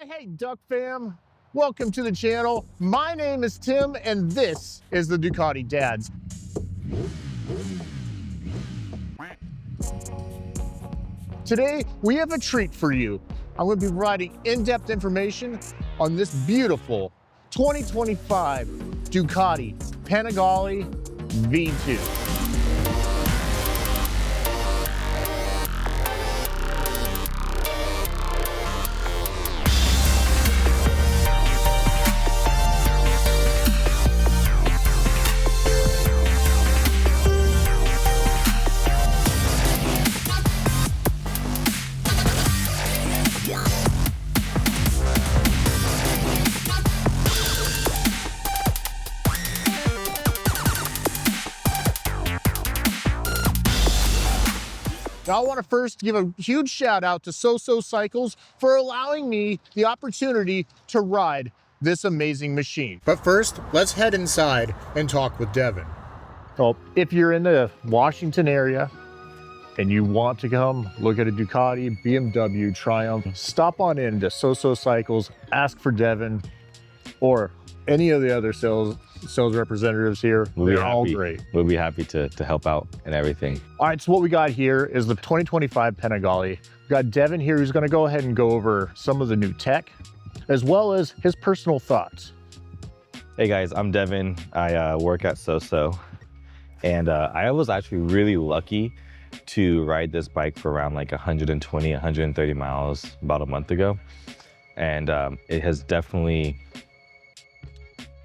Hey Duck fam, welcome to the channel. My name is Tim and this is the Ducati Dads. Today we have a treat for you. I'm going to be providing in-depth information on this beautiful 2025 Ducati Panigale V2. Now, I want to first give a huge shout out to SoSo Cycles for allowing me the opportunity to ride this amazing machine. But first, let's head inside and talk with Devin. Well, if you're in the Washington area and you want to come look at a Ducati, BMW, Triumph, stop on in to SoSo Cycles, ask for Devin or any of the other sales representatives here. They're all great. We'll be happy to help out and everything. All right, so what we got here is the 2025 Panigale. We've got Devin here who's gonna go ahead and go over some of the new tech, as well as his personal thoughts. Hey guys, I'm Devin. I work at SoSo, and I was actually really lucky to ride this bike for around like 120, 130 miles about a month ago. And it has definitely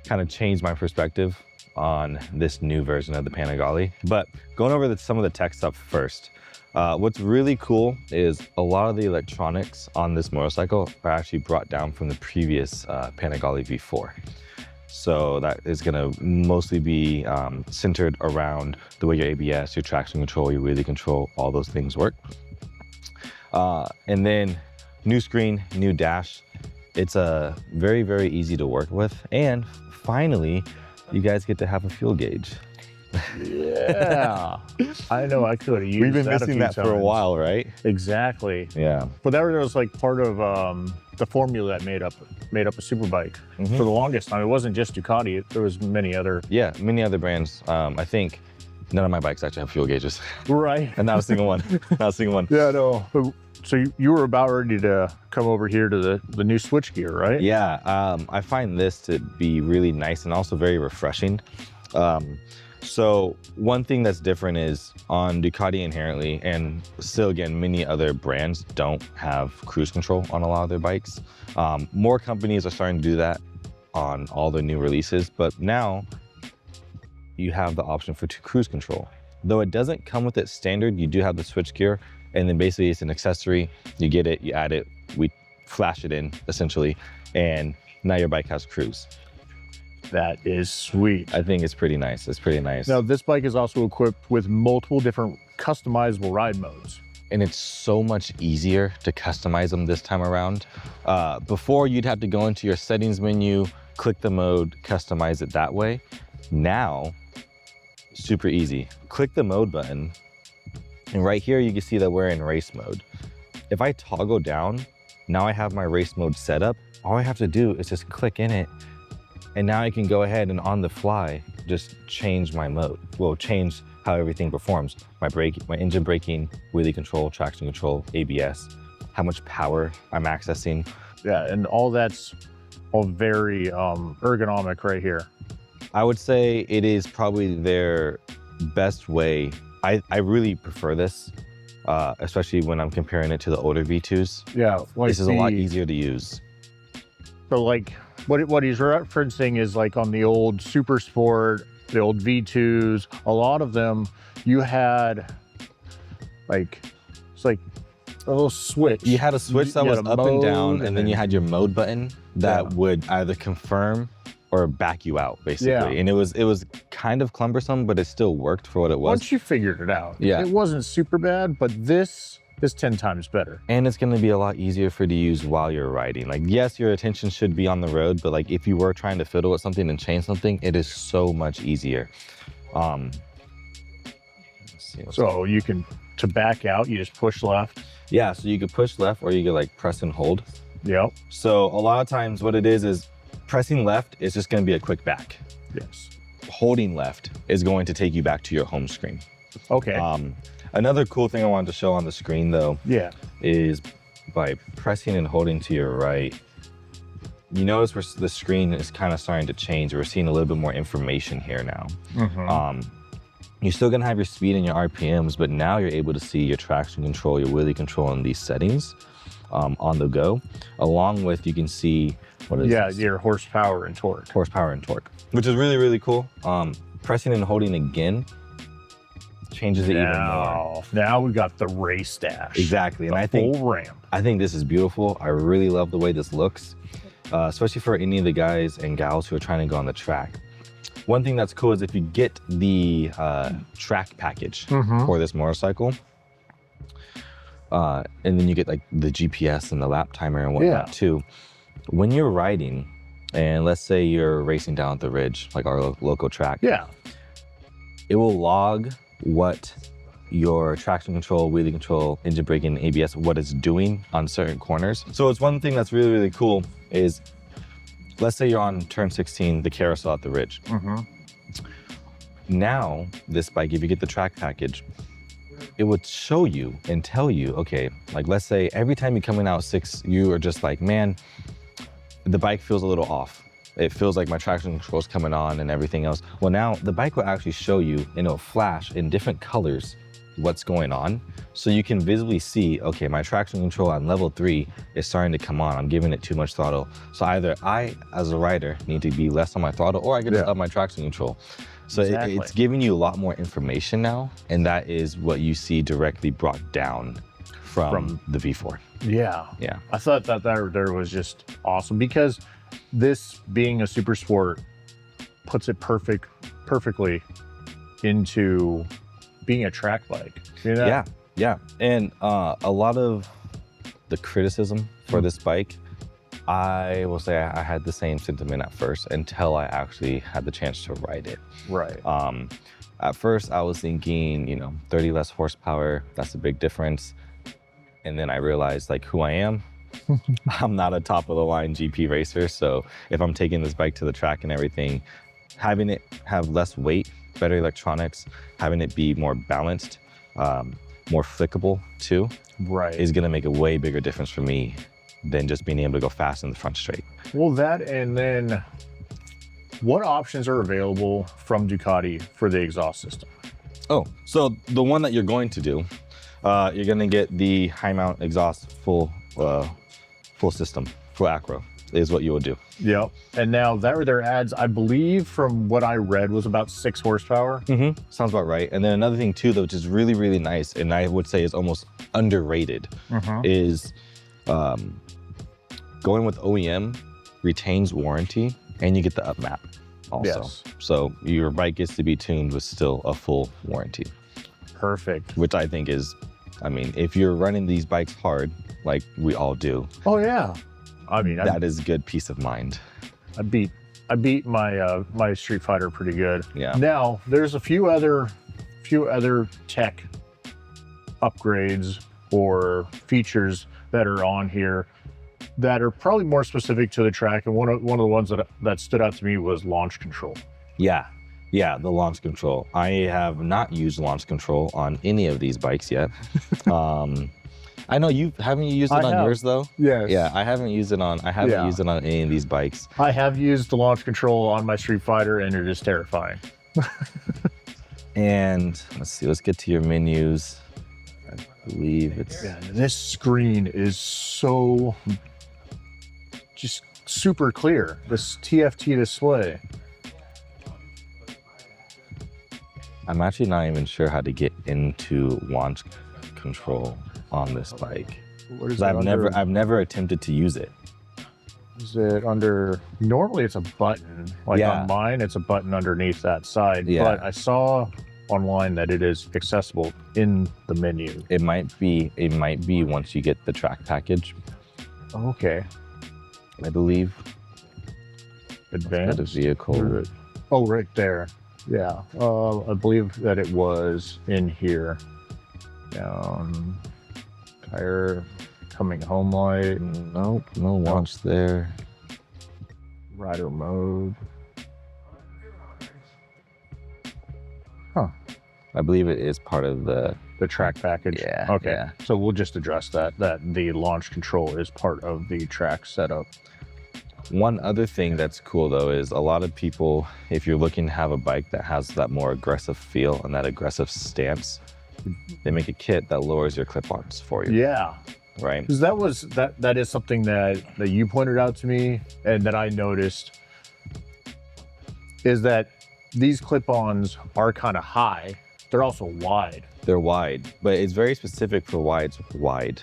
kind of changed my perspective on this new version of the Panigale. But going over some of the tech stuff first, what's really cool is a lot of the electronics on this motorcycle are actually brought down from the previous Panigale V4. So that is gonna mostly be centered around the way your ABS, your traction control, your wheelie control, all those things work. And then new screen, new dash. It's very, very easy to work with. And finally, you guys get to have a fuel gauge. Yeah, I know I could have used that. We've been missing that for a while, right? Exactly. Yeah. But that was like part of the formula that made up a superbike for the longest time. It wasn't just Ducati. There was many other. Yeah, many other brands. I think none of my bikes actually have fuel gauges. Right. And not a single one. Not a single one. Yeah, no. So you were about ready to come over here to the new switchgear, right? Yeah, I find this to be really nice and also very refreshing. So one thing that's different is on Ducati inherently, and still again, many other brands don't have cruise control on a lot of their bikes. More companies are starting to do that on all their new releases, but now you have the option for cruise control. Though it doesn't come with it standard, you do have the switchgear. And then basically it's an accessory. You get it, you add it, we flash it in essentially, and now your bike has cruise. That is sweet. I think it's pretty nice. It's pretty nice. Now this bike is also equipped with multiple different customizable ride modes. And it's so much easier to customize them this time around. Before you'd have to go into your settings menu, click the mode, customize it that way. Now, super easy. Click the mode button. And right here, you can see that we're in race mode. If I toggle down, now I have my race mode set up. All I have to do is just click in it. And now I can go ahead and on the fly, just change my mode. Well, change how everything performs. My engine braking, wheelie control, traction control, ABS, how much power I'm accessing. Yeah, and all that's all very ergonomic right here. I would say it is probably their best way. I really prefer this, especially when I'm comparing it to the older V2s. Yeah, like this is a lot easier to use. So like what he's referencing is like on the old Super Sport, the old V2s, a lot of them, you had like, it's like a little switch. You had a switch that was up and down, and then you had your mode button that would either confirm or back you out, basically. Yeah. And it was kind of cumbersome, but it still worked for what it was. Once you figured it out, yeah, it wasn't super bad, but this is 10 times better. And it's gonna be a lot easier for you to use while you're riding. Like, yes, your attention should be on the road, but like if you were trying to fiddle with something and change something, it is so much easier. So you can, to back out, you just push left? Yeah, so you could push left or you could like press and hold. Yep. So a lot of times what it is pressing left is just going to be a quick back. Yes. Holding left is going to take you back to your home screen. Okay. Another cool thing I wanted to show on the screen though, is by pressing and holding to your right, you notice where the screen is kind of starting to change. We're seeing a little bit more information here now. You're still gonna have your speed and your RPMs, but now you're able to see your traction control, your wheelie control in these settings on the go. Along with, you can see, what is this? Your horsepower and torque. Horsepower and torque, which is really, really cool. Pressing and holding again changes it even more. Now we got the race dash. Exactly, and full ramp. I think this is beautiful. I really love the way this looks, especially for any of the guys and gals who are trying to go on the track. One thing that's cool is if you get the track package for this motorcycle, and then you get like the GPS and the lap timer and whatnot too. When you're riding, and let's say you're racing down the ridge, like our local track, it will log what your traction control, wheelie control, engine braking, ABS, what it's doing on certain corners. So it's one thing that's really, really cool is, let's say you're on turn 16, the carousel at the ridge. Now, this bike, if you get the track package, it would show you and tell you, okay, like let's say every time you're coming out 6, you are just like, man, the bike feels a little off. It feels like my traction control is coming on and everything else. Well, now the bike will actually show you, and it'll flash in different colors what's going on. So you can visibly see, okay, my traction control on level 3 is starting to come on. I'm giving it too much throttle. So either I, as a rider, need to be less on my throttle, or I get to up my traction control. So it's giving you a lot more information now. And that is what you see directly brought down from the V4. Yeah. I thought that there was just awesome, because this being a super sport puts it perfectly into being a track bike. You know? Yeah. And a lot of the criticism for this bike, I will say I had the same sentiment at first until I actually had the chance to ride it. Right. At first I was thinking, 30 less horsepower, that's a big difference. And then I realized like who I am. I'm not a top of the line GP racer. So if I'm taking this bike to the track and everything, having it have less weight, better electronics, having it be more balanced, more flickable too, is gonna make a way bigger difference for me than just being able to go fast in the front straight. Well, that, and then what options are available from Ducati for the exhaust system? Oh, so the one that you're going to do, you're gonna get the high mount exhaust full system, full acro is what you will do. Yep. And now their ads, I believe from what I read, was about 6 horsepower. Sounds about right. And then another thing too, though, which is really, really nice, and I would say is almost underrated, is going with OEM retains warranty, and you get the up map also. So your bike gets to be tuned with still a full warranty. Perfect. Which I think is, if you're running these bikes hard, like we all do. Oh yeah. That is good peace of mind. I beat my my Street Fighter pretty good. Yeah. Now there's a few other tech upgrades or features that are on here that are probably more specific to the track, and one of the ones that stood out to me was launch control. Yeah, the launch control. I have not used launch control on any of these bikes yet. I know haven't you used it on yours though? Yes. Yeah, I haven't used it on any of these bikes. I have used the launch control on my Street Fighter, and it is terrifying. And let's see, let's get to your menus. I believe it's... Yeah, this screen is so just super clear, this TFT display. I'm actually not even sure how to get into launch control on this bike. What is I've never attempted to use it. Is it under, normally it's a button. On mine, it's a button underneath that side. Yeah. But I saw online that it is accessible in the menu. It might be once you get the track package. Okay. I believe. Advanced vehicle. Oh, right there. Yeah. I believe that it was in here. Down tire. Coming home light. Nope, no launch there. Rider mode. Huh. I believe it is part of the track package. Yeah. Okay. Yeah. So we'll just address that the launch control is part of the track setup. One other thing that's cool though is a lot of people, if you're looking to have a bike that has that more aggressive feel and that aggressive stance, they make a kit that lowers your clip-ons for you. Yeah. Right. Because that is something that you pointed out to me and that I noticed, is that these clip-ons are kind of high. They're also wide. They're wide, but it's very specific for why it's wide.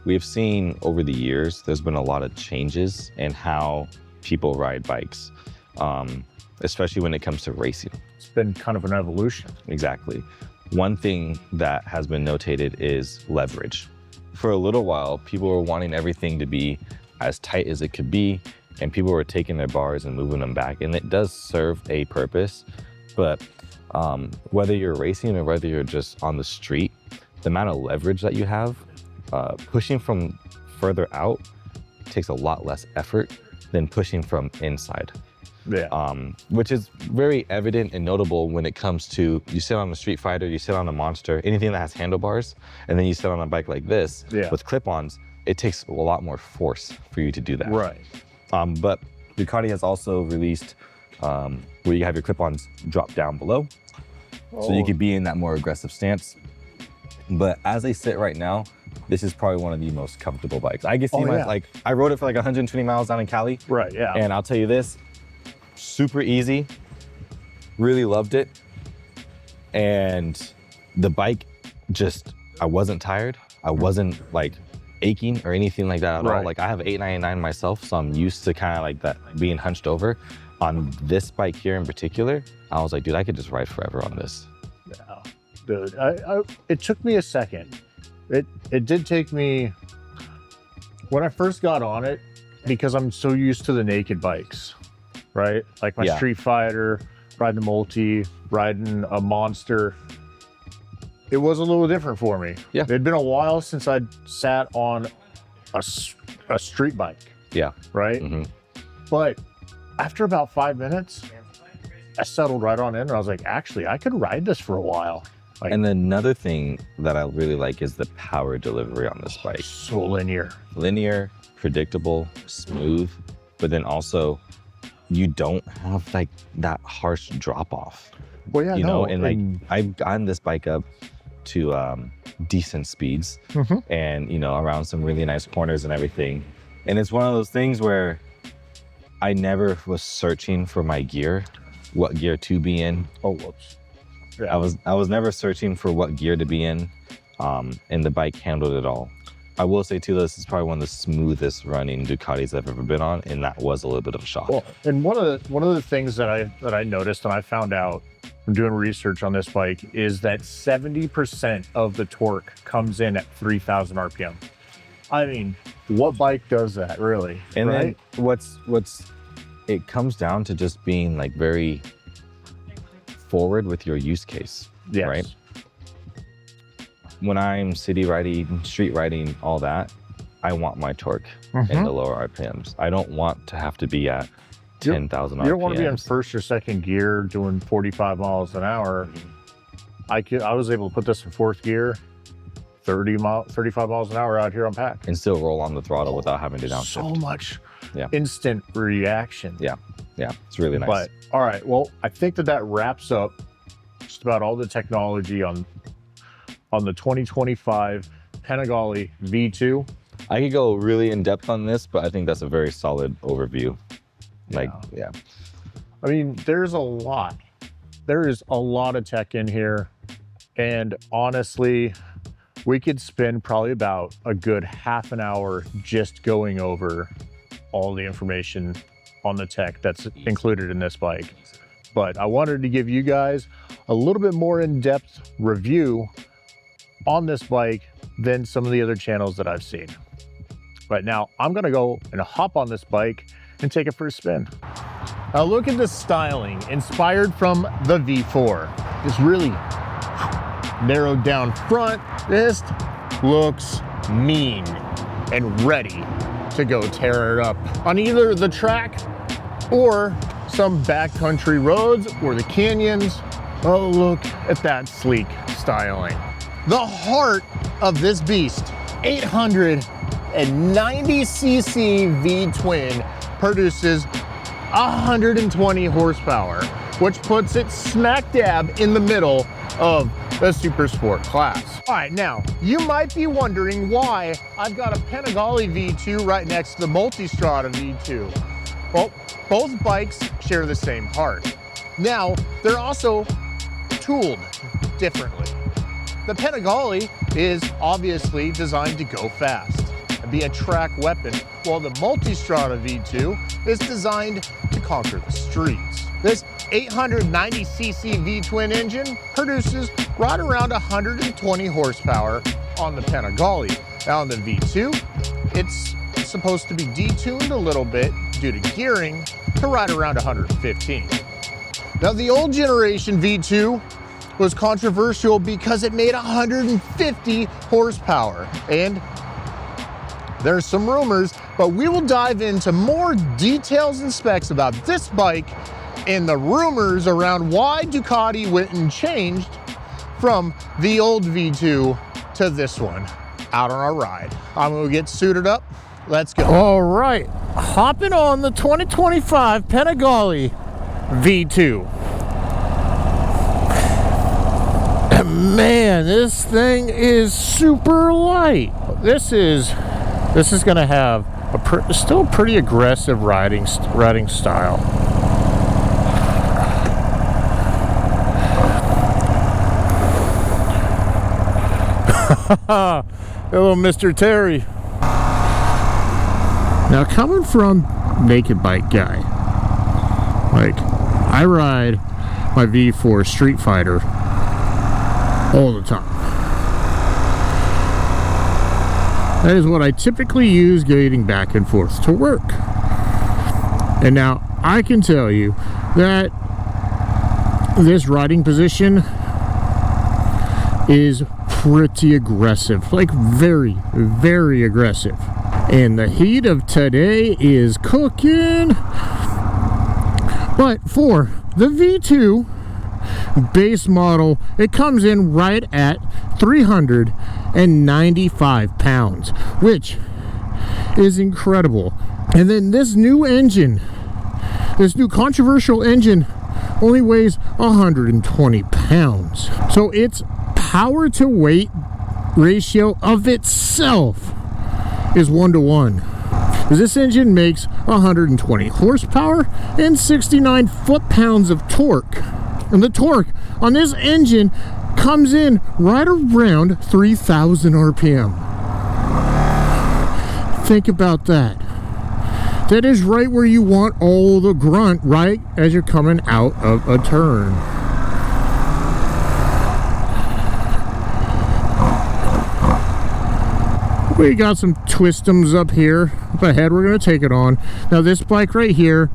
We've seen over the years, there's been a lot of changes in how people ride bikes, especially when it comes to racing. It's been kind of an evolution. Exactly. One thing that has been notated is leverage. For a little while, people were wanting everything to be as tight as it could be, and people were taking their bars and moving them back, and it does serve a purpose, but whether you're racing or whether you're just on the street, the amount of leverage that you have, pushing from further out takes a lot less effort than pushing from inside. Yeah. Which is very evident and notable when it comes to, you sit on a Street Fighter, you sit on a Monster, anything that has handlebars, and then you sit on a bike like this with clip-ons, it takes a lot more force for you to do that. Right. But Ducati has also released where you have your clip-ons drop down below, so you could be in that more aggressive stance. But as they sit right now, this is probably one of the most comfortable bikes. I can see like, I rode it for like 120 miles down in Cali. Right, yeah. And I'll tell you this, super easy, really loved it. And the bike just, I wasn't tired. I wasn't like aching or anything like that at all. Like I have 899 myself, so I'm used to kind of like that being hunched over. On this bike here in particular, I was like, dude, I could just ride forever on this. Yeah, dude, it took me a second. It did take me, when I first got on it, because I'm so used to the naked bikes, right? Like my Street Fighter, riding a multi, riding a Monster. It was a little different for me. Yeah. It had been a while since I'd sat on a street bike. Yeah. Right? But after about 5 minutes, I settled right on in and I was like, actually, I could ride this for a while. Like, and another thing that I really like is the power delivery on this bike. So linear. Linear, predictable, smooth, but then also you don't have like that harsh drop off. Well, yeah, you know, and like I've gotten this bike up to decent speeds and, you know, around some really nice corners and everything. And it's one of those things where I never was searching for my gear, what gear to be in. Oh, whoops. Yeah. I was never searching for what gear to be in, and the bike handled it all. I will say too, this is probably one of the smoothest running Ducatis I've ever been on, and that was a little bit of a shock. Well, and one of the things that I noticed and I found out from doing research on this bike is that 70% of the torque comes in at 3,000 RPM. I mean, what bike does that, really? And then what's it comes down to just being like very forward with your use case, right? When I'm city riding, street riding, all that, I want my torque in the lower RPMs. I don't want to have to be at 10,000 RPMs. You don't want to be in first or second gear doing 45 miles an hour. I was able to put this in fourth gear, 35 miles an hour out here on pack. And still roll on the throttle without having to downshift. So much instant reaction. Yeah, it's really nice. But all right, well, I think that wraps up just about all the technology on the 2025 Panigale V2. I could go really in depth on this, but I think that's a very solid overview. Like, I mean, there's a lot. There is a lot of tech in here. And honestly, we could spend probably about a good half an hour just going over all the information on the tech that's included in this bike. But I wanted to give you guys a little bit more in-depth review on this bike than some of the other channels that I've seen. But now I'm gonna go and hop on this bike and take it for a spin. Now look at the styling, inspired from the V4. It's really narrowed down front. This looks mean and ready to go tear it up on either the track or some backcountry roads or the canyons. Oh, look at that sleek styling. The heart of this beast, 890cc V-twin, produces 120 horsepower, which puts it smack dab in the middle of the super sport class. All right, now you might be wondering why I've got a Panigale V2 right next to the Multistrada V2. Well, both bikes share the same part. Now, they're also tooled differently. The Panigale is obviously designed to go fast and be a track weapon, while the Multistrada V2 is designed to conquer the streets. This 890cc V-twin engine produces right around 120 horsepower on the Panigale. Now on the V2, it's supposed to be detuned a little bit due to gearing to right around 115. Now the old generation V2 was controversial because it made 150 horsepower, and there's some rumors, but we will dive into more details and specs about this bike and the rumors around why Ducati went and changed from the old V2 to this one out on our ride. I'm gonna get suited up. Let's go. All right, hopping on the 2025 Panigale V2. Man, this thing is super light. This is gonna have a still pretty aggressive riding style. Hello, Mr. Terry. Now, coming from naked bike guy, like I ride my V4 Street Fighter all the time. That is what I typically use getting back and forth to work. And now I can tell you that this riding position is pretty aggressive, like very, very aggressive. And the heat of today is cooking. But for the V2 base model, it comes in right at 395 pounds, which is incredible. And then this new engine, this new controversial engine, only weighs 120 pounds. So its power to weight ratio of itself is 1-to-1. This engine makes 120 horsepower and 69 foot-pounds of torque. And the torque on this engine comes in right around 3,000 RPM. Think about that. That is right where you want all the grunt, right as you're coming out of a turn. We got some twistums up here up ahead we're going to take it on. Now this bike right here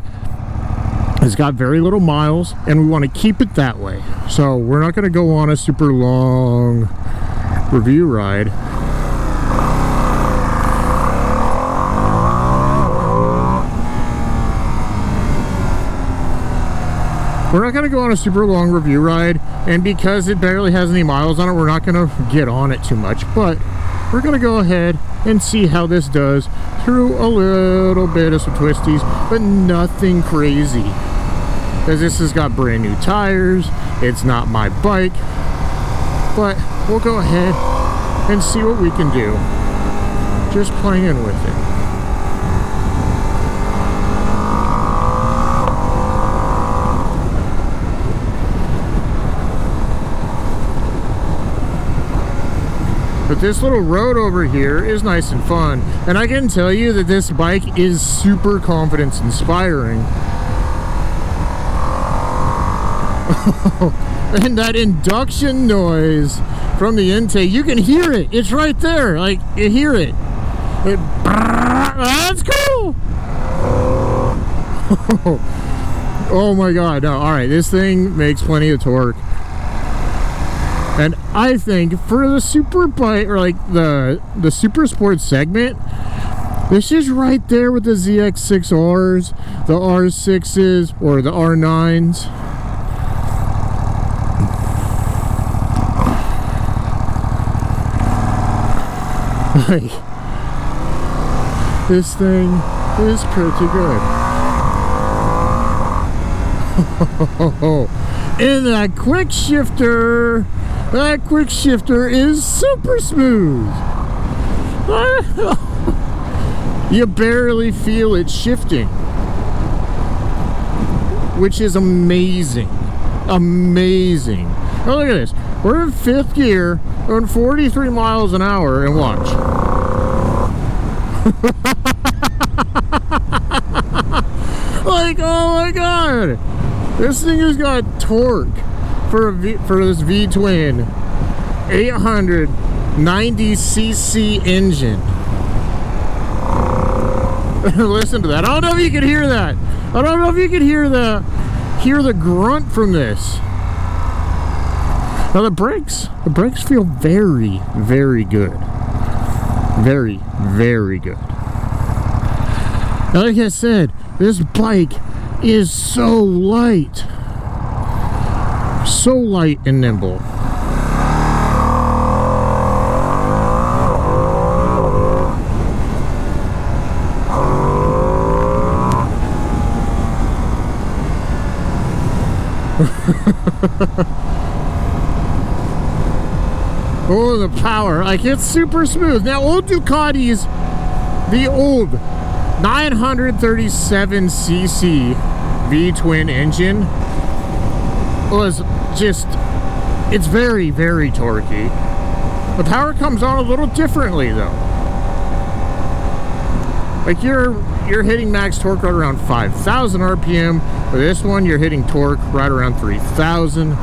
has got very little miles, and we want to keep it that way. So we're not going to go on a super long review ride. We're not going to go on a super long review ride, and because it barely has any miles on it, we're not going to get on it too much, but we're going to go ahead and see how this does through a little bit of some twisties, but nothing crazy. Because this has got brand new tires. It's not my bike, but we'll go ahead and see what we can do. Just playing with it. But this little road over here is nice and fun. And I can tell you that this bike is super confidence inspiring. And that induction noise from the intake, you can hear it. It's right there. Like, you hear it. That's cool. Oh my God. No, all right. This thing makes plenty of torque. And I think for the super bike, or like the super sports segment, this is right there with the ZX6Rs, the R6s, or the R9s. Like, this thing is pretty good. And that quick shifter is super smooth. You barely feel it shifting, which is amazing. Amazing. Oh, look at this. We're in 5th gear, going 43 miles an hour, and watch. Like, oh my god! This thing has got torque for this V-twin 890cc engine. Listen to that. I don't know if you can hear that. I don't know if you can hear the grunt from this. Now the brakes feel very, very good. Very, very good. Now, like I said, this bike is so light. So light and nimble. Oh, the power. Like, it's super smooth. Now, old Ducatis, the old 937cc V-twin engine was just, it's very, very torquey. The power comes on a little differently, though. Like, you're hitting max torque right around 5,000 RPM. With this one, you're hitting torque right around 3,000.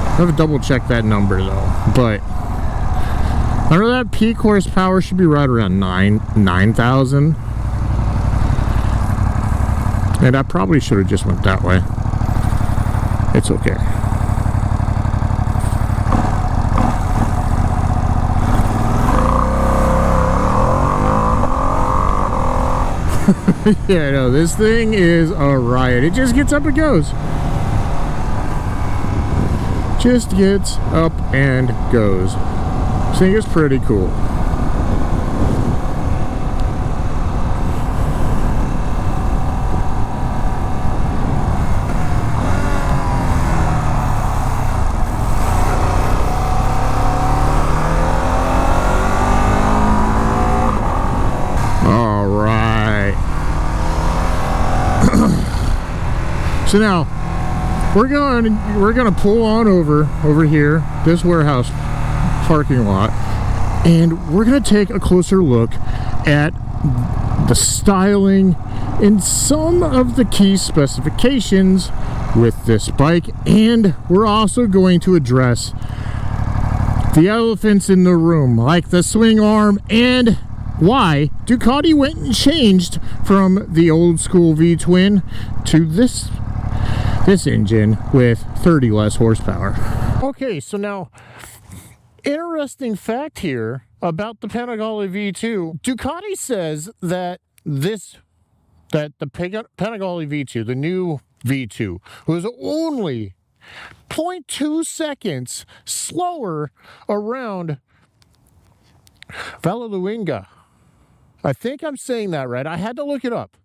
I have to double check that number though, but I know that peak horsepower should be right around 9,000. And I probably should have just went that way. It's okay. Yeah, no, this thing is a riot. It just gets up and goes. Just gets up and goes. This thing is pretty cool. All right. So now we're gonna pull on over here, this warehouse parking lot, and we're gonna take a closer look at the styling and some of the key specifications with this bike, and we're also going to address the elephants in the room, like the swing arm and why Ducati went and changed from the old school V-twin to this engine with 30 less horsepower. Okay, so now, interesting fact here about the Panigale V2. Ducati says that the Panigale V2, the new V2, was only 0.2 seconds slower around Vallelunga. I think I'm saying that right. I had to look it up.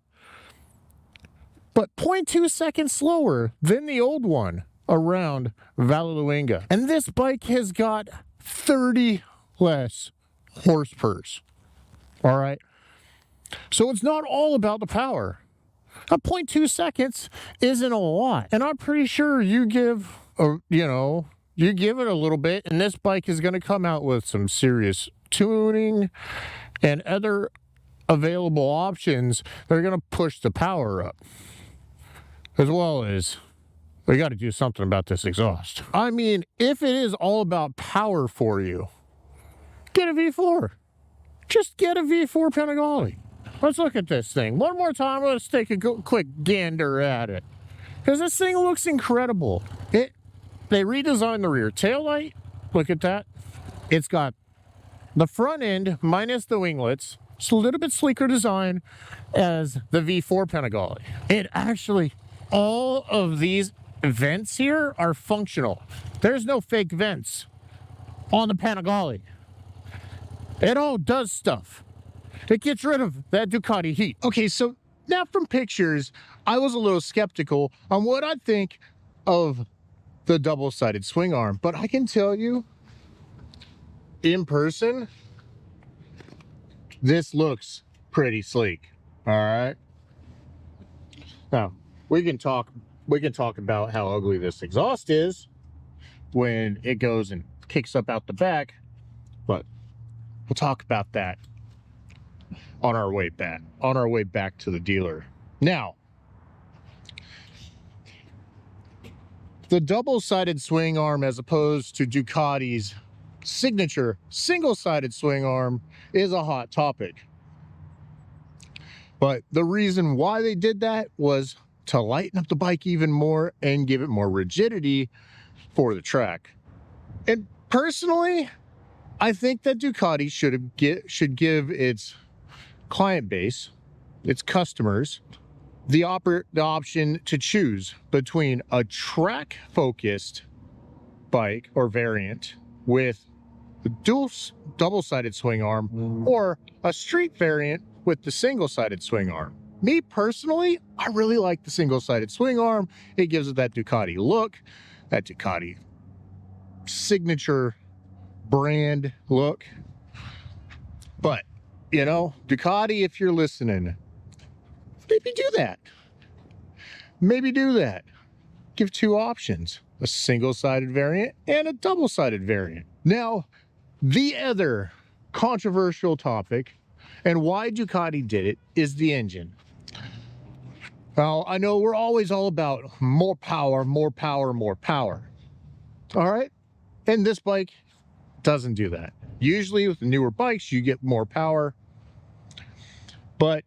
But 0.2 seconds slower than the old one around Vallelunga. And this bike has got 30 less horsepower. All right. So it's not all about the power. A 0.2 seconds isn't a lot. And I'm pretty sure you give it a little bit, and this bike is going to come out with some serious tuning and other available options that are going to push the power up. As well as, we got to do something about this exhaust. I mean, if it is all about power for you, get a V4. Just get a V4 Panigale. Let's look at this thing. One more time, let's take a quick gander at it. Because this thing looks incredible. They redesigned the rear taillight. Look at that. It's got the front end minus the winglets. It's a little bit sleeker design as the V4 Panigale. It actually, all of these vents here are functional. There's no fake vents on the Panigale. It all does stuff. It gets rid of that Ducati heat. Okay, so now from pictures, I was a little skeptical on what I'd think of the double-sided swing arm, but I can tell you, in person, this looks pretty sleek. All right. Now we can talk about how ugly this exhaust is when it goes and kicks up out the back, but we'll talk about that on our way back to the dealer. Now, the double-sided swing arm, as opposed to Ducati's signature single-sided swing arm, is a hot topic. But the reason why they did that was to lighten up the bike even more and give it more rigidity for the track. And personally, I think that Ducati should give its client base, its customers, the option to choose between a track-focused bike or variant with the double-sided swing arm, or a street variant with the single-sided swing arm. Me personally, I really like the single-sided swing arm. It gives it that Ducati look, that Ducati signature brand look. But, you know, Ducati, if you're listening, maybe do that. Maybe do that. Give two options, a single-sided variant and a double-sided variant. Now, the other controversial topic, and why Ducati did it, is the engine. Now, I know we're always all about more power, more power, more power. All right? And this bike doesn't do that. Usually with the newer bikes, you get more power. But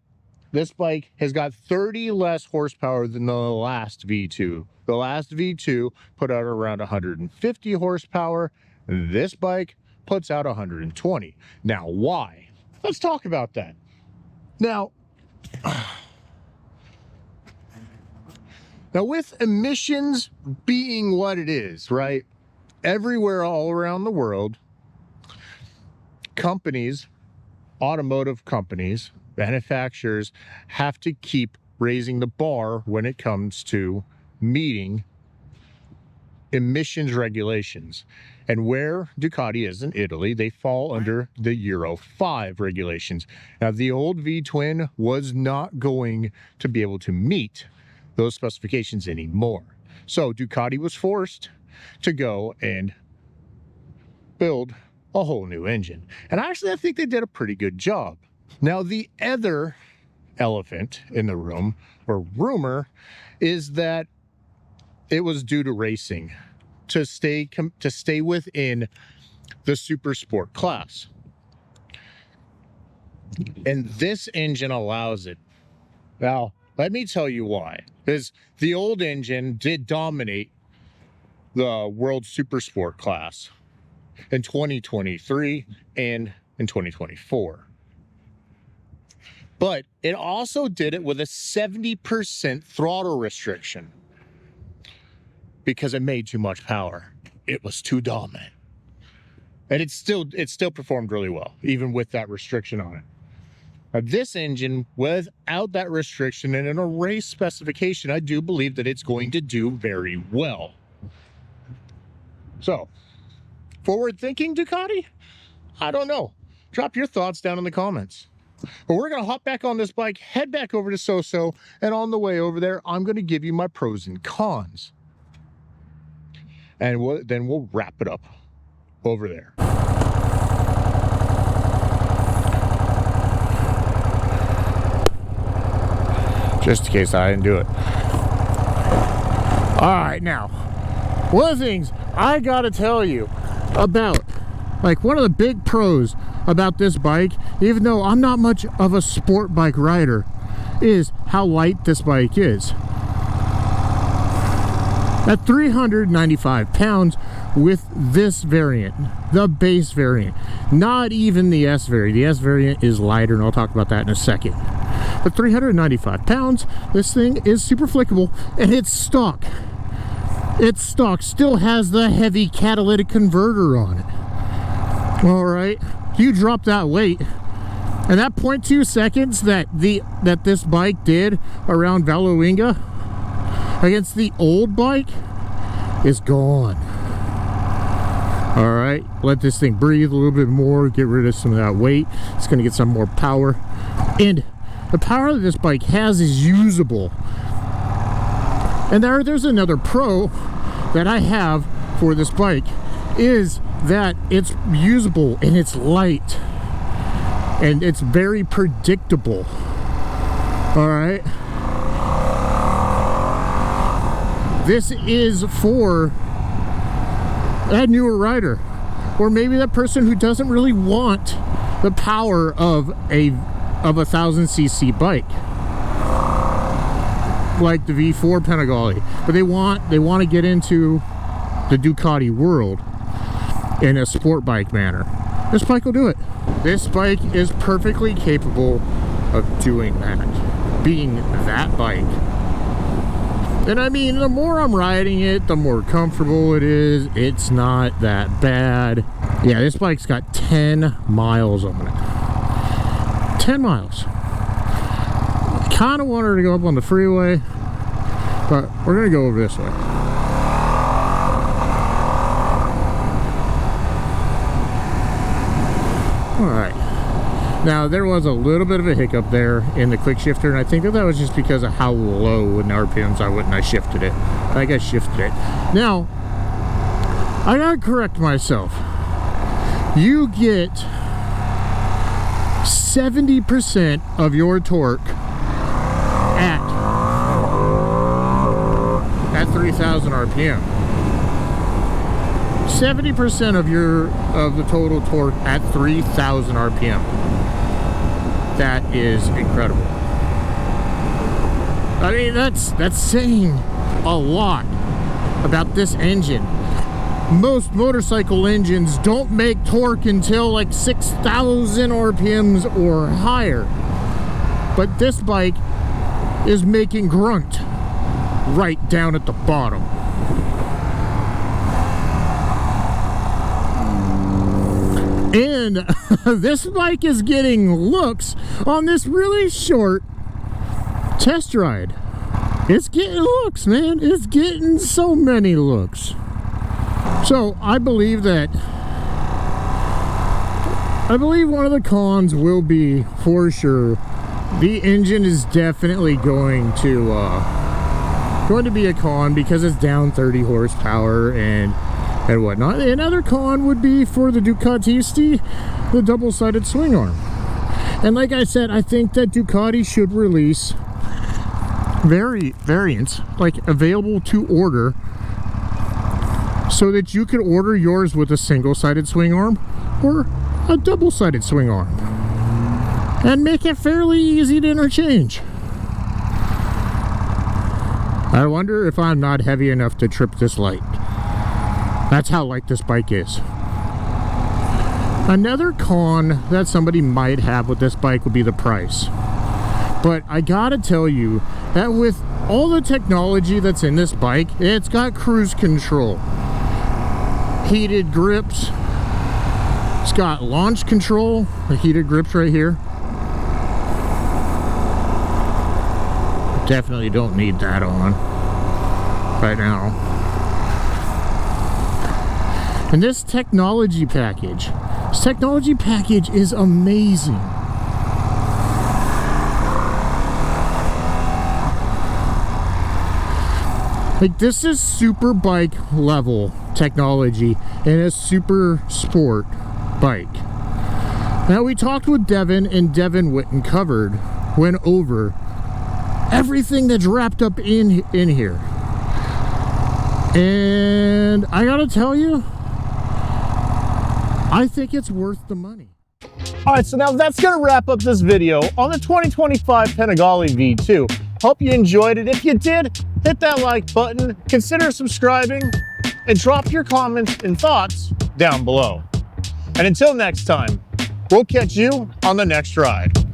this bike has got 30 less horsepower than the last V2. The last V2 put out around 150 horsepower. This bike puts out 120. Now, why? Let's talk about that. Now, with emissions being what it is, right? Everywhere all around the world, companies, automotive companies, manufacturers have to keep raising the bar when it comes to meeting emissions regulations. And where Ducati is in Italy, they fall under the Euro 5 regulations. Now, the old V-twin was not going to be able to meet those specifications anymore. So Ducati was forced to go and build a whole new engine. And actually, I think they did a pretty good job. Now, the other elephant in the room, or rumor, is that it was due to racing, to stay within the super sport class. And this engine allows it. Now, let me tell you why. Because the old engine did dominate the World Super Sport class in 2023 and in 2024. But it also did it with a 70% throttle restriction because it made too much power. It was too dominant. And it still performed really well, even with that restriction on it. Now, this engine, without that restriction and in a race specification, I do believe that it's going to do very well. So, forward thinking Ducati? I don't know. Drop your thoughts down in the comments. But we're going to hop back on this bike, head back over to SoSo, and on the way over there, I'm going to give you my pros and cons. And then we'll wrap it up over there. Just in case I didn't do it. All right, now, one of the things I got to tell you about, like one of the big pros about this bike, even though I'm not much of a sport bike rider, is how light this bike is. At 395 pounds with this variant, the base variant, not even the S variant. The S variant is lighter, and I'll talk about that in a second. But 395 pounds, this thing is super flickable, and it's stock. It's stock, still has the heavy catalytic converter on it. All right, you drop that weight, and that 0.2 seconds that this bike did around Valuinga against the old bike is gone. All right, let this thing breathe a little bit more, get rid of some of that weight. It's going to get some more power, and the power that this bike has is usable. And there's another pro that I have for this bike, is that it's usable and it's light and it's very predictable. All right, this is for that newer rider, or maybe that person who doesn't really want the power of a 1000cc bike like the V4 Panigale, but they want to get into the Ducati world in a sport bike manner. This bike will do it. This bike is perfectly capable of doing that, being that bike. And I mean, the more I'm riding it, the more comfortable it is. It's not that bad. Yeah, this bike's got 10 miles on it. 10 miles. Kind of wanted to go up on the freeway, but we're gonna go over this way. All right, now there was a little bit of a hiccup there in the quick shifter, and I think that was just because of how low in RPMs I went and I shifted it. I guess shifted it. Now I gotta correct myself. You get 70% of your torque at 3,000 RPM. 70% of the total torque at 3,000 RPM. That is incredible. I mean, that's saying a lot about this engine. Most motorcycle engines don't make torque until like 6,000 RPMs or higher. But this bike is making grunt right down at the bottom. And this bike is getting looks on this really short test ride. It's getting looks, man. It's getting so many looks. So I believe one of the cons will be, for sure, the engine is definitely going to be a con because it's down 30 horsepower and whatnot. Another con would be for the Ducatisti, the double-sided Swingarm. And like I said, I think that Ducati should release variants, like available to order, so that you could order yours with a single-sided swing arm or a double-sided swing arm and make it fairly easy to interchange. I wonder if I'm not heavy enough to trip this light. That's how light this bike is. Another con that somebody might have with this bike would be the price. But I gotta tell you that with all the technology that's in this bike, it's got cruise control, heated grips, it's got launch control, the heated grips right here. Definitely don't need that on right now. And this technology package is amazing. Like, this is super bike level technology in a super sport bike. Now, we talked with Devin, and Devin went over everything that's wrapped up in here. And I gotta tell you, I think it's worth the money. All right, so now that's gonna wrap up this video on the 2025 Panigale V2. Hope you enjoyed it. If you did, hit that like button, consider subscribing, and drop your comments and thoughts down below. And until next time, we'll catch you on the next ride.